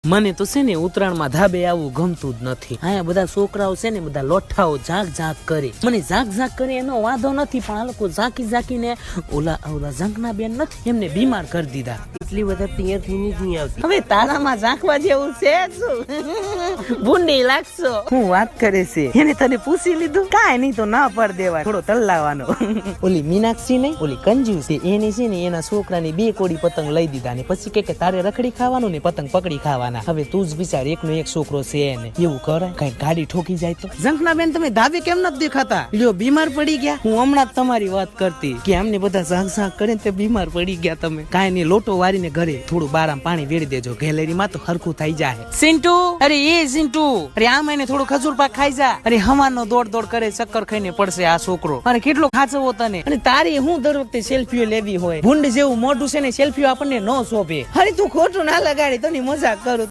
મને તો છે ને ઉત્તરાયણમાં ધાબે આવવું ગમતું જ નથી. અહીંયા બધા છોકરાઓ છે ને બધા લોઠાઓ ઝાક કરે. મને ઝાક કરે એનો વાંધો નથી, પણ આ લોકો ઝાકીને ઓલા ઝંકના બેન નથી એમને બીમાર કરી દીધા. એટલી બધા તૈયાર થઈને જ નહીં આવતી. હવે તારામાં ઝાંખવા જેવું છે શું? ભૂંડી લાગશો. હું વાત કરે છે એને તને પૂછી લીધું? કાંઈ નહીં તો ના પર દેવા, થોડો તલ્લાવાનો. ઓલી મીનાક્ષી નહીં, ઓલી કંજૂસ એની છે ને એના છોકરાની 2 કોડી પતંગ લઈ દીધા ને પછી કે તારે રખડી ખાવાનું ને પતંગ પકડી ખાવાના. હવે તું જ વિચાર, એકનો એક છોકરો છે એને એવું કરાય? કઈ ગાડી ઠોકી જાય તો? ઝંખના બેન તમે ધાબે કેમ નથી દેખાતા? લ્યો બીમાર પડી ગયા. હું હમણાં જ તમારી વાત કરતી કે આમને બધા ઝાંક કરે તે બીમાર પડી ગયા. તમે કાંઈ નહીં, લોટો વારીને ઘરે થોડું બારામ પાણી વેડી દેજો, ગેલેરીમાં તો હરખું થઈ જાય. સિન્ટુ, અરે એ સિન્ટુ, અરે આમ એને થોડું ખજૂર પાક ખાઈ જા. અરે હવાનો દોડ કરે, ચક્કર ખાઈને પડશે આ છોકરો. અરે કેટલો ખાચવો તને. અને તારી હું દર વખતે સેલ્ફીઓ લેવી હોય? ભૂંડ જેવું મોઢું છે ને, સેલ્ફીઓ આપણને ન શોભે. અરે તું ખોટું ના લગાડી, તને મજાક કરું